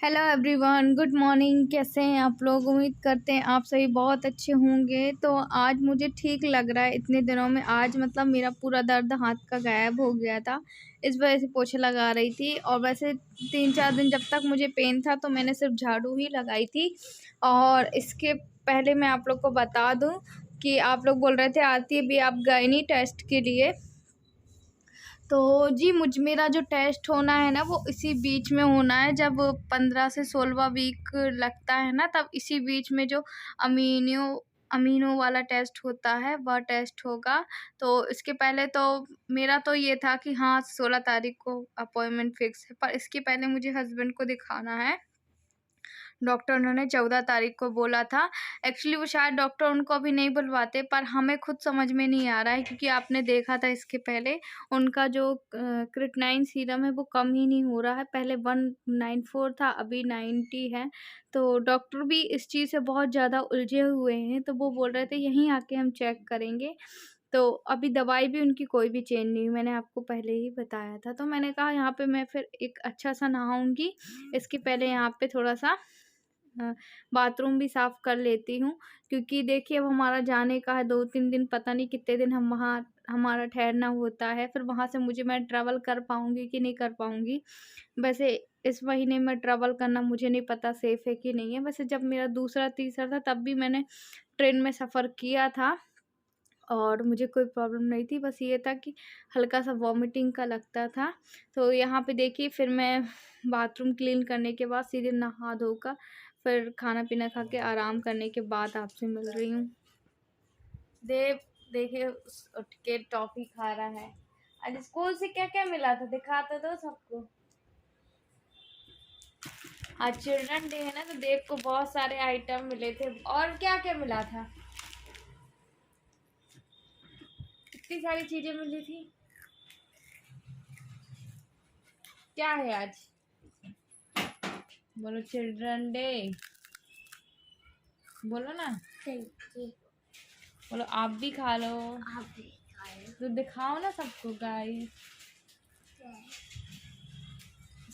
Hello everyone, good morning. कैसे हैं आप लोग? उम्मीद करते हैं आप सभी बहुत अच्छे होंगे। तो आज मुझे ठीक लग रहा है इतने दिनों में। आज मतलब मेरा पूरा दर्द हाथ का गायब हो गया था, इस वजह से पोछे लगा रही थी। और वैसे 3-4 दिन जब तक मुझे पेन था तो मैंने सिर्फ झाड़ू ही लगाई थी। और इसके पहले मैं आप लोग को बता दूं कि आप लोग बोल रहे थे आरती अभी आप गए नहीं टेस्ट के लिए। तो जी मेरा जो टेस्ट होना है ना वो इसी बीच में होना है, जब 15 से 16वां वीक लगता है ना, तब इसी बीच में जो अमीनो अमीनो वाला टेस्ट होता है वह टेस्ट होगा। तो इसके पहले तो मेरा तो ये था कि हाँ 16 तारीख को अपॉइंटमेंट फिक्स है, पर इसके पहले मुझे हस्बैंड को दिखाना है। डॉक्टर उन्होंने 14 तारीख को बोला था। एक्चुअली वो शायद डॉक्टर उनको अभी नहीं बुलवाते, पर हमें खुद समझ में नहीं आ रहा है, क्योंकि आपने देखा था इसके पहले उनका जो क्रिएटिनिन सीरम है वो कम ही नहीं हो रहा है। पहले 194 था, अभी 90 है। तो डॉक्टर भी इस चीज़ से बहुत ज़्यादा उलझे हुए हैं, तो वो बोल रहे थे यहीं आके हम चेक करेंगे। तो अभी दवाई भी उनकी कोई भी चेंज नहीं हुई, मैंने आपको पहले ही बताया था। तो मैंने कहा यहाँ पे मैं फिर एक अच्छा सा नहाऊंगी, इसके पहले यहाँ पे थोड़ा सा बाथरूम भी साफ़ कर लेती हूँ, क्योंकि देखिए अब हमारा जाने का है 2-3 दिन, पता नहीं कितने दिन हम वहाँ हमारा ठहरना होता है। फिर वहाँ से मैं ट्रैवल कर पाऊँगी कि नहीं कर पाऊँगी। वैसे इस महीने में ट्रैवल करना मुझे नहीं पता सेफ़ है कि नहीं है। वैसे जब मेरा दूसरा-तीसरा था तब भी मैंने ट्रेन में सफ़र किया था और मुझे कोई प्रॉब्लम नहीं थी। बस ये था कि हल्का-सा वॉमिटिंग का लगता था। तो यहाँ पे देखिए फिर मैं बाथरूम क्लीन करने के बाद सीधे नहा धोकर फिर खाना-पीना खा के आराम करने के बाद आपसे मिल रही हूँ। देव देखिए उठ के टॉफ़ी खा रहा है। आज स्कूल से क्या-क्या मिला था दिखा तो दो सबको। आज चिल्ड्रन डे है ना, तो देव को बहुत सारे आइटम मिले थे। और क्या-क्या मिला था? कितनी सारी चीज़ें मिली थी। क्या है आज? बोलो चिल्ड्रन डे। बोलो ना। बोलो आप भी खा लो। तो दिखाओ ना सबको गाइस,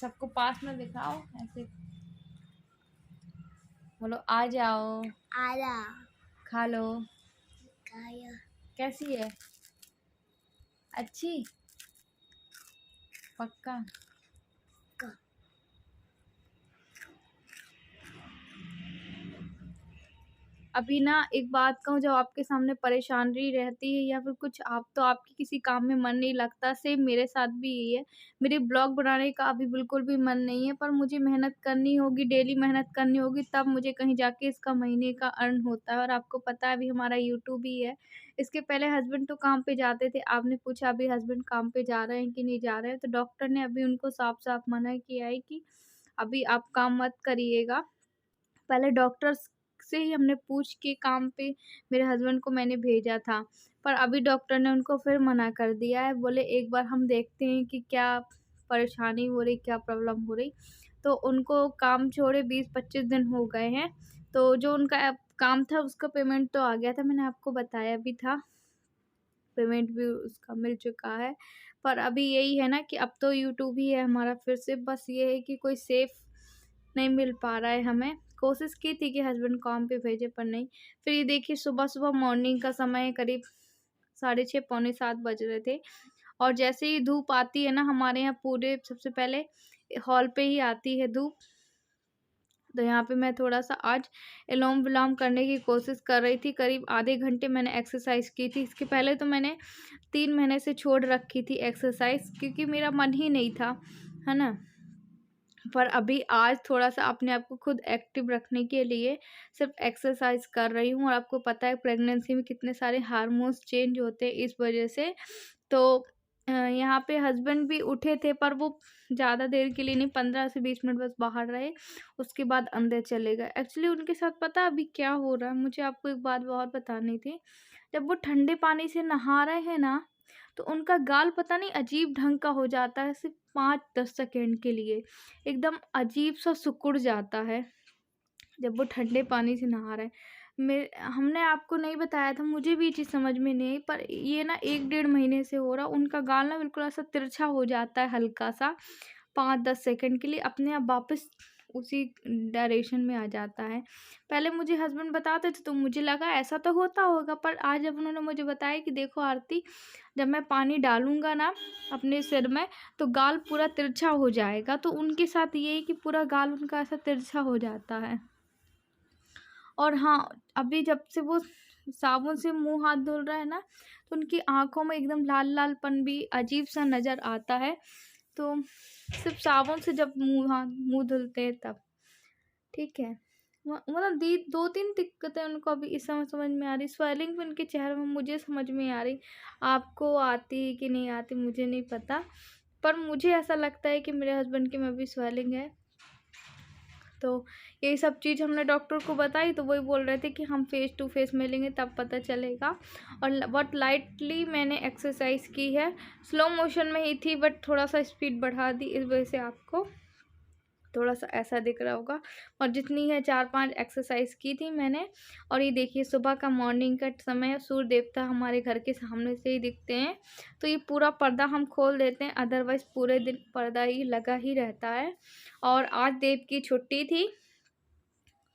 सबको पास में दिखाओ ऐसे। बोलो आ जाओ, आया खा लो। खाया कैसी है? अच्छी? पक्का? का अभी ना एक बात कहूँ, जब आपके सामने परेशानी रहती है या फिर कुछ आप तो आपके किसी काम में मन नहीं लगता, सेम मेरे साथ भी यही है। मेरे ब्लॉग बनाने का अभी बिल्कुल भी मन नहीं है, पर मुझे मेहनत करनी होगी, डेली मेहनत करनी होगी, तब मुझे कहीं जाके इसका महीने का अर्न होता है। और आपको पता है अभी हमारा यूट्यूब ही है। इसके पहले हस्बैंड तो काम पे जाते थे। आपने पूछा अभी हस्बैंड काम पे जा रहे हैं कि नहीं जा रहे हैं, तो डॉक्टर ने अभी उनको साफ-साफ मना किया है कि अभी आप काम मत करिएगा। पहले डॉक्टर्स से ही हमने पूछ के काम पे मेरे हस्बैंड को मैंने भेजा था, पर अभी डॉक्टर ने उनको फिर मना कर दिया है। बोले एक बार हम देखते हैं कि क्या परेशानी हो रही, क्या प्रॉब्लम हो रही। तो उनको काम छोड़े 20-25 दिन हो गए हैं। तो जो उनका काम था उसका पेमेंट तो आ गया था, मैंने आपको बताया भी था। पेमेंट भी उसका मिल चुका है। पर अभी यही है ना कि अब तो यूट्यूब ही है हमारा फिर से। बस ये है कि कोई सेफ़ नहीं मिल पा रहा है हमें। कोशिश की थी कि हस्बैंड काम पे भेजे, पर नहीं। फिर ये देखिए सुबह-सुबह मॉर्निंग का समय करीब 6:30 पौने 7 बज रहे थे, और जैसे ही धूप आती है ना हमारे यहाँ पूरे सबसे पहले हॉल पे ही आती है धूप। तो यहाँ पे मैं थोड़ा-सा आज अनुलोम-विलोम करने की कोशिश कर रही थी। करीब आधे घंटे मैंने एक्सरसाइज़ की थी। इसके पहले तो मैंने 3 महीने से छोड़ रखी थी एक्सरसाइज़, क्योंकि मेरा मन ही नहीं था, है ना? पर अभी आज थोड़ा-सा अपने आप को खुद एक्टिव रखने के लिए सिर्फ़ एक्सरसाइज़ कर रही हूँ। और आपको पता है प्रेगनेंसी में कितने सारे हार्मोन्स चेंज होते हैं इस वज़ह से। तो यहाँ पे हस्बैंड भी उठे थे, पर वो ज़्यादा देर के लिए नहीं, 15 से 20 मिनट बस बाहर रहे, उसके बाद अंदर चले गए। एक्चुअली उनके साथ पता है अभी क्या हो रहा है? मुझे आपको एक बात बहुत बतानी थी। जब वो ठंडे पानी से नहा रहे हैं ना, तो उनका गाल पता नहीं अजीब ढंग का हो जाता है, सिर्फ़ 5-10 सेकंड के लिए। एकदम अजीब-सा सिकुड़ जाता है, जब वो ठंडे पानी से नहा रहे हैं। हमने आपको नहीं बताया था, मुझे भी ये चीज़ समझ में नहीं आई, पर ये ना 1 डेढ़ महीने से हो रहा है। उनका गाल ना बिल्कुल ऐसा तिरछा हो जाता है हल्का-सा, 5-10 सेकंड के लिए, अपने आप वापस उसी डायरेक्शन में आ जाता है। पहले मुझे हस्बैंड बताते थे तो मुझे लगा ऐसा तो होता होगा, पर आज जब उन्होंने मुझे बताया कि देखो आरती, जब मैं पानी डालूँगा ना अपने सिर में तो गाल पूरा तिरछा हो जाएगा, तो उनके साथ ये है कि पूरा गाल उनका ऐसा तिरछा हो जाता है। और हाँ, अभी जब से वो साबुन से मुँह हाथ धुल रहा है ना, तो उनकी आँखों में एकदम लाल-लालपन भी अजीब-सा नज़र आता है। तो सिर्फ़ साबुन से जब मुँह धुलते हैं तब, ठीक है। मतलब दी 2-3 दिक्कतें उनको अभी इस समय समझ में आ रही। स्वेलिंग भी उनके चेहरे में मुझे समझ में आ रही। आपको आती है कि नहीं आती मुझे नहीं पता, पर मुझे ऐसा लगता है कि मेरे हस्बैंड के में भी स्वेलिंग है। तो यही सब चीज़ हमने डॉक्टर को बताई तो वही बोल रहे थे कि हम फेस टू फेस मिलेंगे तब पता चलेगा। और बहुत लाइटली मैंने एक्सरसाइज की है, स्लो मोशन में ही थी बट थोड़ा सा स्पीड बढ़ा दी, इस वजह से आपको थोड़ा सा ऐसा दिख रहा होगा। और जितनी है 4-5 एक्सरसाइज की थी मैंने। और ये देखिए सुबह का मॉर्निंग का समय है, सूर्य देवता हमारे घर के सामने से ही दिखते हैं, तो ये पूरा पर्दा हम खोल देते हैं, अदरवाइज़ पूरे दिन पर्दा ही लगा ही रहता है। और आज देव की छुट्टी थी,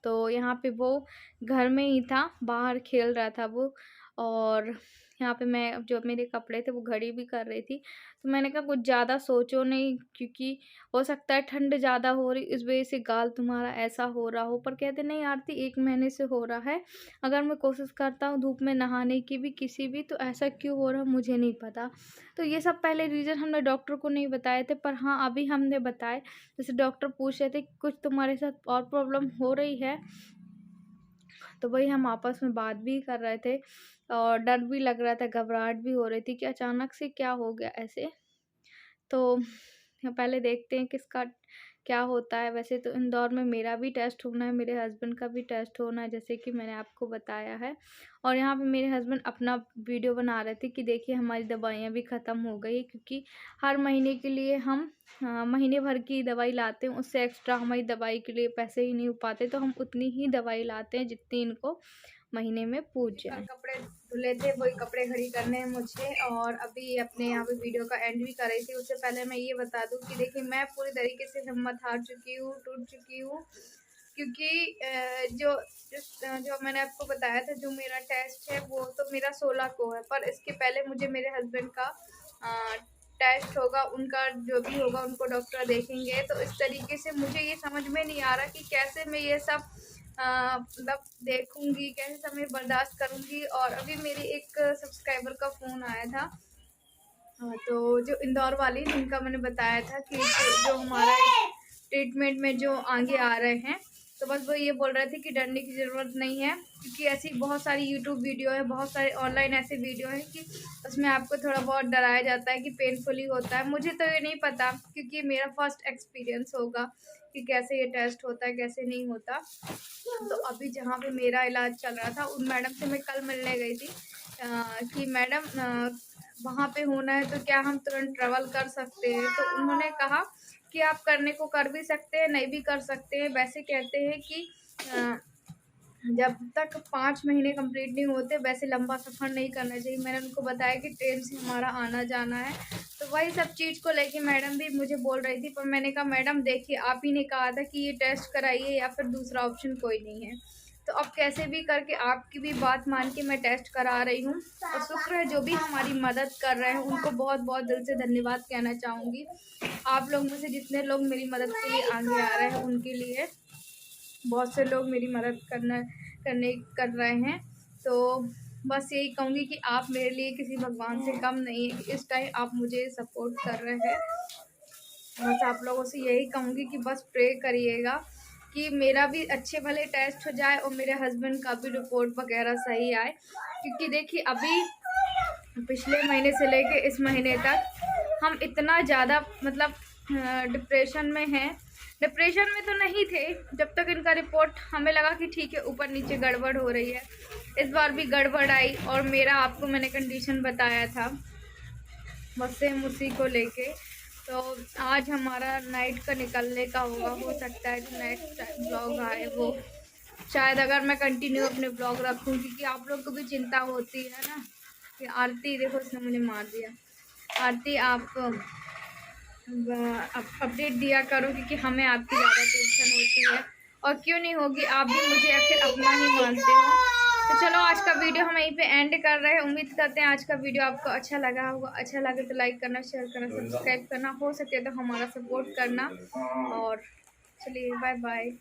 तो यहाँ पे वो घर में ही था, बाहर खेल रहा था वो। और यहाँ पे मैं जो मेरे कपड़े थे वो घड़ी भी कर रही थी, तो मैंने कहा कुछ ज़्यादा सोचो नहीं, क्योंकि हो सकता है ठंड ज़्यादा हो रही इस वजह से गाल तुम्हारा ऐसा हो रहा हो। पर कहते नहीं आरती 1 महीने से हो रहा है, अगर मैं कोशिश करता हूँ धूप में नहाने की भी किसी भी, तो ऐसा क्यों हो रहा है मुझे नहीं पता। तो ये सब पहले रीज़न हमने डॉक्टर को नहीं बताए थे, पर हाँ अभी हमने बताए। जैसे डॉक्टर पूछ रहे थे कुछ तुम्हारे साथ और प्रॉब्लम हो रही है, तो वही हम आपस में बात भी कर रहे थे। और डर भी लग रहा था, घबराहट भी हो रही थी कि अचानक से क्या हो गया ऐसे। तो पहले देखते हैं किसका क्या होता है। वैसे तो इंदौर में मेरा भी टेस्ट होना है, मेरे हस्बैंड का भी टेस्ट होना है, जैसे कि मैंने आपको बताया है। और यहाँ पे मेरे हस्बैंड अपना वीडियो बना रहे थे कि देखिए हमारी दवाइयाँ भी ख़त्म हो गई, क्योंकि हर महीने के लिए हम महीने भर की दवाई लाते हैं, उससे एक्स्ट्रा हमारी दवाई के लिए पैसे ही नहीं हो पाते, तो हम उतनी ही दवाई लाते हैं जितनी इनको महीने में पूछ जाए। कपड़े धुले थे, वही कपड़े खड़ी करने हैं मुझे। और अभी अपने यहाँ पे वीडियो का एंड भी कर रही थी। उससे पहले मैं ये बता दूं कि देखिए मैं पूरी तरीके से हिम्मत हार चुकी हूँ, टूट चुकी हूँ, क्योंकि जो मैंने आपको बताया था जो मेरा टेस्ट है वो तो मेरा 16 को है, पर इसके पहले मुझे मेरे हस्बैंड का टेस्ट होगा, उनका जो भी होगा उनको डॉक्टर देखेंगे। तो इस तरीके से मुझे ये समझ में नहीं आ रहा कि कैसे मैं ये सब मतलब देखूंगी, कैसे समय बर्दाश्त करूंगी। और अभी मेरी एक सब्सक्राइबर का फ़ोन आया था, तो जो इंदौर वाली जिनका मैंने बताया था कि जो हमारा ट्रीटमेंट में जो आगे आ रहे हैं, तो बस वो ये बोल रहे थे कि डरने की ज़रूरत नहीं है, क्योंकि ऐसी बहुत सारी यूट्यूब वीडियो है, बहुत सारे ऑनलाइन ऐसे वीडियो हैं कि उसमें आपको थोड़ा बहुत डराया जाता है कि पेनफुली होता है। मुझे तो ये नहीं पता, क्योंकि मेरा फर्स्ट एक्सपीरियंस होगा कि कैसे ये टेस्ट होता है कैसे नहीं होता। तो अभी जहाँ पे मेरा इलाज चल रहा था उन मैडम से मैं कल मिलने गई थी कि मैडम वहाँ पे होना है तो क्या हम तुरंत ट्रेवल कर सकते हैं। तो उन्होंने कहा कि आप करने को कर भी सकते हैं, नहीं भी कर सकते हैं। वैसे कहते हैं कि जब तक 5 महीने कंप्लीट नहीं होते वैसे लंबा सफ़र नहीं करना चाहिए। मैंने उनको बताया कि ट्रेन से हमारा आना जाना है, तो वही सब चीज़ को लेके मैडम भी मुझे बोल रही थी। पर मैंने कहा मैडम देखिए आप ही ने कहा था कि ये टेस्ट कराइए या फिर दूसरा ऑप्शन कोई नहीं है, तो अब कैसे भी करके आपकी भी बात मान के मैं टेस्ट करा रही हूँ। और शुक्र है जो भी हमारी मदद कर रहे हैं उनको बहुत बहुत दिल से धन्यवाद कहना चाहूँगी। आप लोग में से जितने लोग मेरी मदद के लिए आगे आ रहे हैं उनके लिए बहुत से लोग मेरी मदद कर रहे हैं। तो बस यही कहूँगी कि आप मेरे लिए किसी भगवान से कम नहीं है, इस टाइम आप मुझे सपोर्ट कर रहे हैं। बस आप लोगों से यही कहूँगी कि बस प्रे करिएगा कि मेरा भी अच्छे भले टेस्ट हो जाए और मेरे हस्बैंड का भी रिपोर्ट वगैरह सही आए, क्योंकि देखिए अभी पिछले महीने से लेके इस महीने तक हम इतना ज़्यादा मतलब डिप्रेशन में हैं। डिप्रेशन में तो नहीं थे जब तक इनका रिपोर्ट हमें लगा कि ठीक है ऊपर नीचे गड़बड़ हो रही है। इस बार भी गड़बड़ आई और मेरा आपको मैंने कंडीशन बताया था बस सेम उसी को लेके। तो आज हमारा नाइट का निकलने का होगा, हो सकता है कि नेक्स्ट ब्लॉग आए वो शायद अगर मैं कंटिन्यू अपने ब्लॉग रखूँ, क्योंकि आप लोग को भी चिंता होती है ना कि आरती देखो इसने मुझे मार दिया। आरती आप अपडेट दिया करो, क्योंकि हमें आपकी ज़्यादा टेंशन होती है। और क्यों नहीं होगी, आप भी मुझे आखिर अपना ही मानते हो। तो चलो आज का वीडियो हम यहीं पे एंड कर रहे हैं। उम्मीद करते हैं आज का वीडियो आपको अच्छा लगा होगा। अच्छा लगे तो लाइक करना, शेयर करना, सब्सक्राइब करना, हो सके तो हमारा सपोर्ट करना। और चलिए बाय बाय।